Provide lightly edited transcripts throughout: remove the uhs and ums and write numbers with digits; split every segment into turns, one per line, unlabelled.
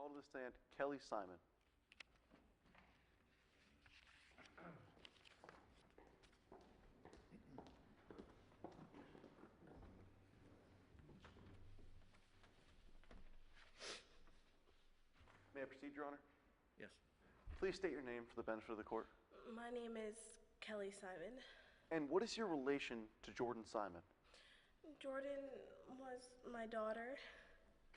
Call to the stand, Kelly Simon. May I proceed, Your Honor?
Yes.
Please state your name for the benefit of the court.
My name is Kelly Simon.
And what is your relation to Jordan Simon?
Jordan was my daughter.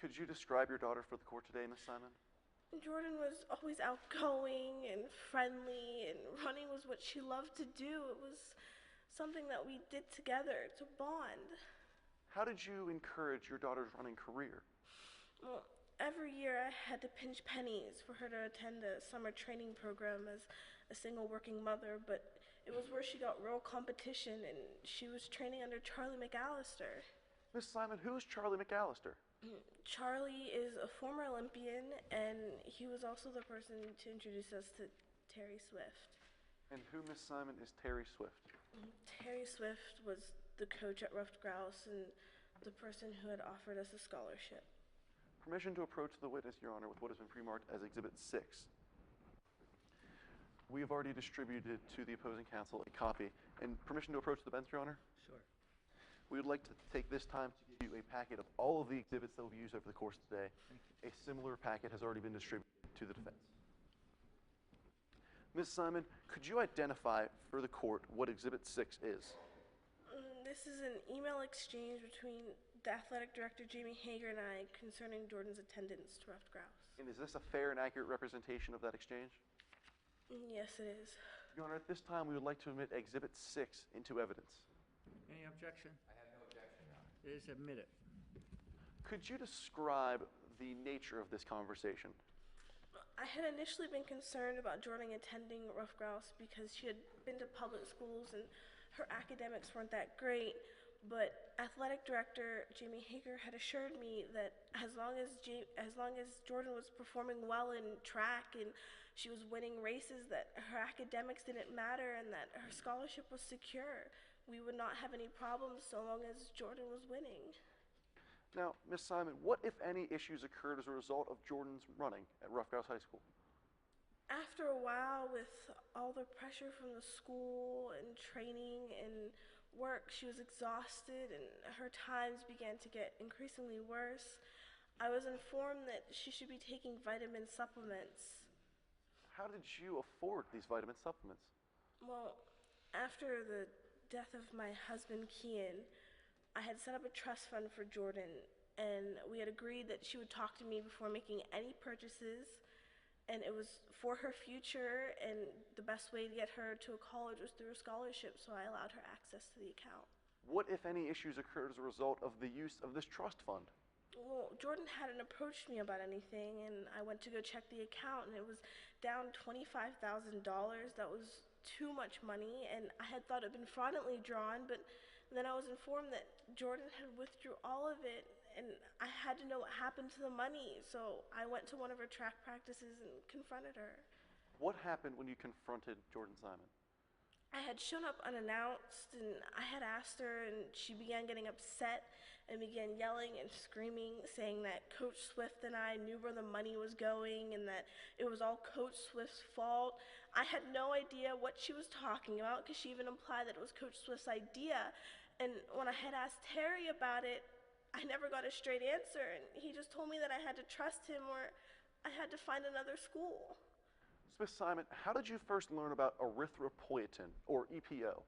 Could you describe your daughter for the court today, Miss Simon?
Jordan was always outgoing and friendly, and running was what she loved to do. It was something that we did together to bond.
How did you encourage your daughter's running career?
Well, every year I had to pinch pennies for her to attend a summer training program as a single working mother, but it was where she got real competition, and she was training under Charlie McAllister.
Miss Simon, who is Charlie McAllister?
Charlie is a former Olympian, and he was also the person to introduce us to Terry Swift.
And who, Miss Simon, is Terry Swift?
Terry Swift was the coach at Ruffed Grouse and the person who had offered us a scholarship.
Permission to approach the witness, Your Honor, with what has been pre-marked as Exhibit 6. We have already distributed to the opposing counsel a copy. And permission to approach the bench, Your Honor?
Sure.
We would like to take this time to give you a packet of all of the exhibits that will be used over the course of today. A similar packet has already been distributed to the defense. Ms. Simon, could you identify for the court what Exhibit 6 is?
This is an email exchange between the athletic director, Jamie Hager, and I concerning Jordan's attendance to Ruffed Grouse.
And is this a fair and accurate representation of that exchange?
Yes, it is.
Your Honor, at this time, we would like to admit Exhibit 6 into evidence.
Any objection?
I have no objection, Your Honor.
It is admitted.
Could you describe the nature of this conversation?
I had initially been concerned about Jordan attending Ruffed Grouse because she had been to public schools and her academics weren't that great, but athletic director Jamie Hager had assured me that as long as Jordan was performing well in track and she was winning races, that her academics didn't matter and that her scholarship was secure. We would not have any problems so long as Jordan was winning.
Now, Ms. Simon, what, if any, issues occurred as a result of Jordan's running at Ruffed Grouse High School?
After a while, with all the pressure from the school and training and work, she was exhausted and her times began to get increasingly worse. I was informed that she should be taking vitamin supplements.
How did you afford these vitamin supplements?
Well, after the death of my husband, Kian, I had set up a trust fund for Jordan, and we had agreed that she would talk to me before making any purchases, and it was for her future, and the best way to get her to a college was through a scholarship, so I allowed her access to the account.
What, if any, issues occurred as a result of the use of this trust fund?
Well, Jordan hadn't approached me about anything, and I went to go check the account, and it was down $25,000. That was too much money, and I had thought it had been fraudulently drawn, but then I was informed that Jordan had withdrew all of it, and I had to know what happened to the money, so I went to one of her track practices and confronted her.
What happened when you confronted Jordan Simon?
I had shown up unannounced, and I had asked her, and she began getting upset and began yelling and screaming, saying that Coach Swift and I knew where the money was going and that it was all Coach Swift's fault. I had no idea what she was talking about because she even implied that it was Coach Swift's idea. And when I had asked Terry about it, I never got a straight answer, and he just told me that I had to trust him or I had to find another school.
Ms. Simon, how did you first learn about erythropoietin, or EPO?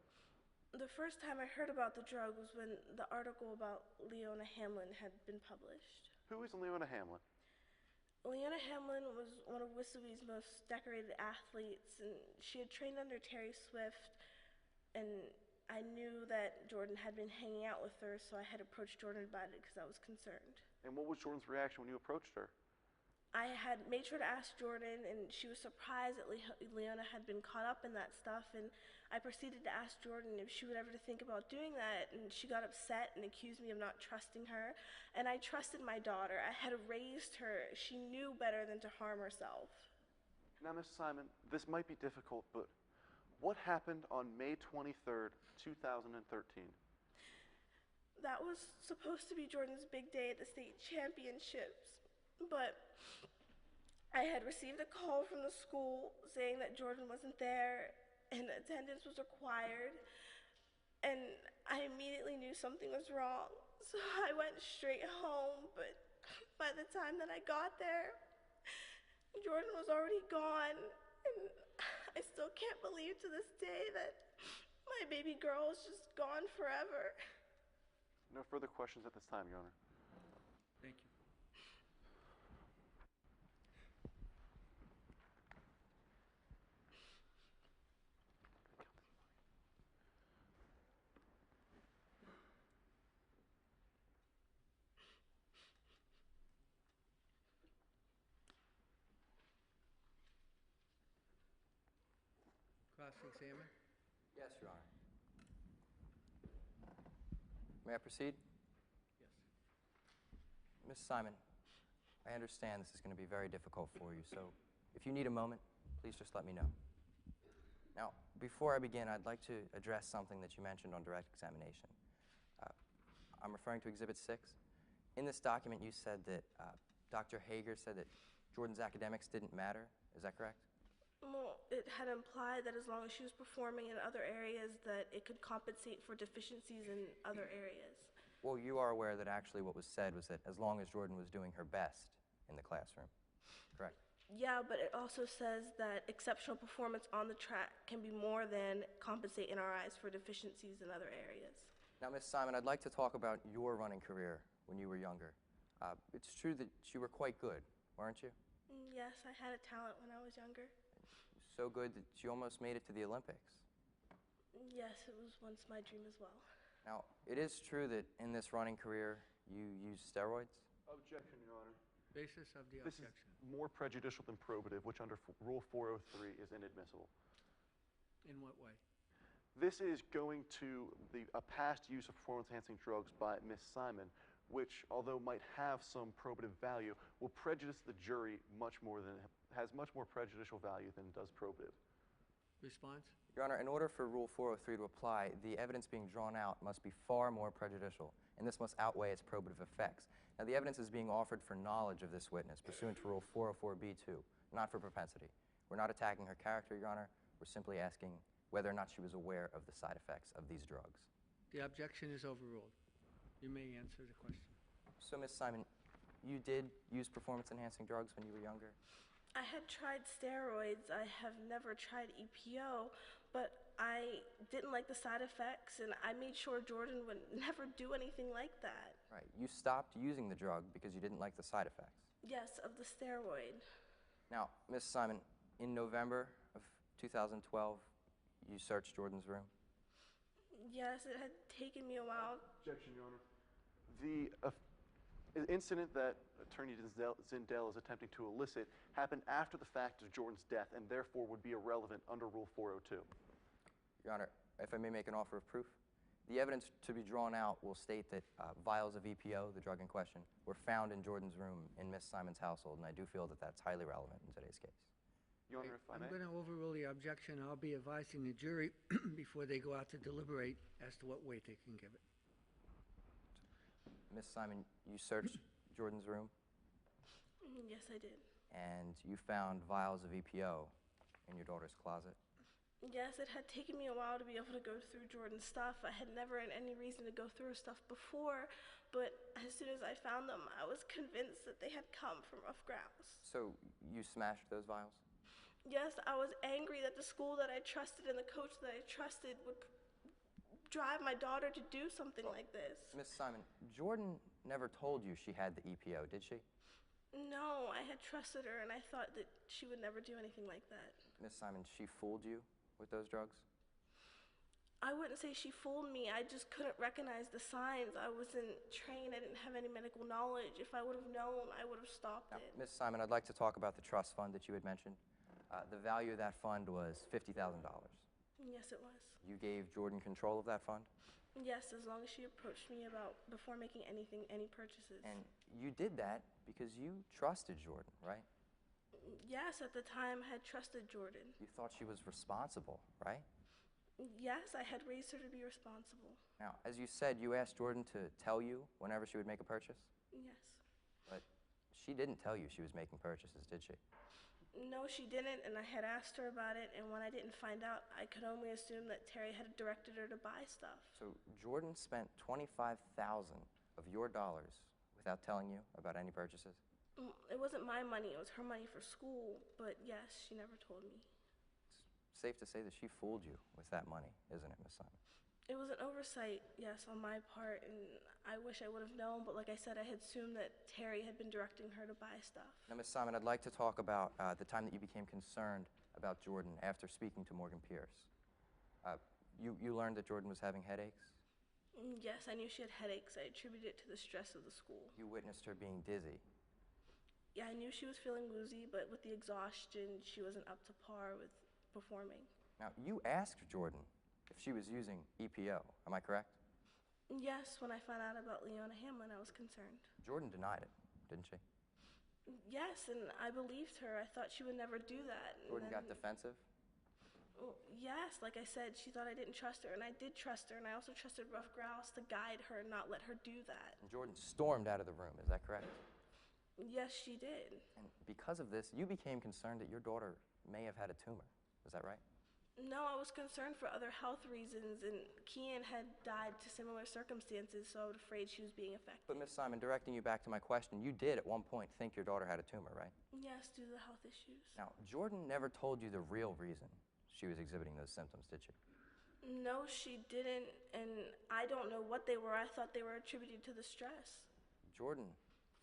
The first time I heard about the drug was when the article about Leona Hamlin had been published.
Who is Leona Hamlin?
Leona Hamlin was one of Wissawee's most decorated athletes, and she had trained under Terry Swift, and I knew that Jordan had been hanging out with her, so I had approached Jordan about it because I was concerned.
And what was Jordan's reaction when you approached her?
I had made sure to ask Jordan, and she was surprised that Leona had been caught up in that stuff, and I proceeded to ask Jordan if she would ever think about doing that, and she got upset and accused me of not trusting her, and I trusted my daughter. I had raised her. She knew better than to harm herself.
Now, Ms. Simon, this might be difficult, but what happened on May 23rd, 2013?
That was supposed to be Jordan's big day at the state championships. But I had received a call from the school saying that Jordan wasn't there and attendance was required, and I immediately knew something was wrong. So I went straight home, but by the time that I got there, Jordan was already gone, and I still can't believe to this day that my baby girl is just gone forever.
No further questions at this time, Your Honor.
Thank you. Cross-examine?
Yes, Your Honor. May I proceed?
Yes.
Ms. Simon, I understand this is going to be very difficult for you, so if you need a moment, please just let me know. Now, before I begin, I'd like to address something that you mentioned on direct examination. I'm referring to Exhibit 6. In this document, you said that Dr. Hager said that Jordan's academics didn't matter. Is that correct?
Well, it had implied that as long as she was performing in other areas, that it could compensate for deficiencies in other areas.
Well, you are aware that actually what was said was that as long as Jordan was doing her best in the classroom, correct?
Yeah, but it also says that exceptional performance on the track can be more than compensate in our eyes for deficiencies in other areas.
Now, Ms. Simon, I'd like to talk about your running career when you were younger. It's true that you were quite good, weren't you?
Yes, I had a talent when I was younger.
So good that you almost made it to the Olympics.
Yes, it was once my dream as well.
Now, it is true that in this running career you used steroids?
Objection, Your Honor.
Basis of the
This
objection.
is more prejudicial than probative, which under Rule 403 is inadmissible.
In what way?
This is going to a past use of performance-enhancing drugs by Ms. Simon, which, although might have some probative value, will prejudice the jury much more than has much more prejudicial value than it does probative.
Response?
Your Honor, in order for Rule 403 to apply, the evidence being drawn out must be far more prejudicial, and this must outweigh its probative effects. Now, the evidence is being offered for knowledge of this witness, pursuant to Rule 404b2, not for propensity. We're not attacking her character, Your Honor. We're simply asking whether or not she was aware of the side effects of these drugs.
The objection is overruled. You may answer the question.
So, Ms. Simon, you did use performance-enhancing drugs when you were younger?
I had tried steroids. I have never tried EPO, but I didn't like the side effects, and I made sure Jordan would never do anything like that.
Right. You stopped using the drug because you didn't like the side effects.
Yes, of the steroid.
Now, Ms. Simon, in November of 2012, you searched Jordan's room?
Yes, it had taken me a while.
Objection, Your Honor. The incident that Attorney Zindel is attempting to elicit happened after the fact of Jordan's death and therefore would be irrelevant under Rule 402.
Your Honor, if I may make an offer of proof, the evidence to be drawn out will state that vials of EPO, the drug in question, were found in Jordan's room in Miss Simon's household, and I do feel that that's highly relevant in today's case.
Your Honor, if I
I'm
may.
going to overrule the objection. I'll be advising the jury before they go out to deliberate as to what weight they can give it.
Miss Simon, you searched Jordan's room,
Yes, I did.
and you found vials of EPO in your daughter's closet.
Yes, it had taken me a while to be able to go through Jordan's stuff. I had never had any reason to go through her stuff before, but as soon as I found them, I was convinced that they had come from rough grounds.
So you smashed those vials?
Yes, I was angry that the school that I trusted and the coach that I trusted would drive my daughter to do something like this.
Miss Simon, Jordan never told you she had the EPO, did she?
No, I had trusted her and I thought that she would never do anything like that.
Miss Simon, she fooled you with those drugs?
I wouldn't say she fooled me. I just couldn't recognize the signs. I wasn't trained. I didn't have any medical knowledge. If I would have known, I would have stopped
Now,
it.
Miss Simon, I'd like to talk about the trust fund that you had mentioned. The value of that fund was $50,000.
Yes, it was.
You gave Jordan control of that fund,
Yes, as long as she approached me about before making any purchases.
and you did that because you trusted Jordan, right?
Yes, at the time I had trusted Jordan.
You thought she was responsible, right?
Yes, I had raised her to be responsible.
Now, as you said, you asked Jordan to tell you whenever she would make a purchase,
Yes.
but She didn't tell you she was making purchases, did she?
No, she didn't, and I had asked her about it, and when I didn't find out, I could only assume that Terry had directed her to buy stuff.
So Jordan spent $25,000 of your dollars without telling you about any purchases?
It wasn't my money, it was her money for school, but yes, she never told me.
It's safe to say that she fooled you with that money, isn't it, Miss Simon?
It was an oversight, yes, on my part, and I wish I would have known, but like I said, I had assumed that Terry had been directing her to buy stuff.
Now, Miss Simon, I'd like to talk about the time that you became concerned about Jordan after speaking to Morgan Pierce. You learned that Jordan was having headaches?
Yes, I knew she had headaches. I attributed it to the stress of the school.
You witnessed her being dizzy.
Yeah, I knew she was feeling woozy, but with the exhaustion, she wasn't up to par with performing.
Now, you asked Jordan if she was using EPO, am I correct?
Yes, when I found out about Leona Hamlin, I was concerned.
Jordan denied it, didn't she?
Yes, and I believed her. I thought she would never do that. and
Jordan got
then-
defensive?
Well, yes, like I said, she thought I didn't trust her, and I did trust her, and I also trusted Rough Grouse to guide her and not let her do that.
And Jordan stormed out of the room, is that correct?
Yes, she did.
And because of this, you became concerned that your daughter may have had a tumor, is that right?
No, I was concerned for other health reasons, and Kian had died to similar circumstances, so I was afraid she was being affected.
But Miss Simon, directing you back to my question, you did at one point think your daughter had a tumor, right?
Yes, due to the health issues.
Now, Jordan never told you the real reason she was exhibiting those symptoms, did she?
No, she didn't, and I don't know what they were. I thought they were attributed to the stress.
Jordan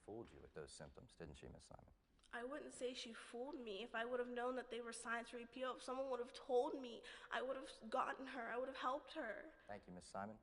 fooled you with those symptoms, didn't she, Miss Simon?
I wouldn't say she fooled me. If I would have known that they were signs for EPO, if someone would have told me, I would have gotten her. I would have helped her.
Thank you, Miss Simon.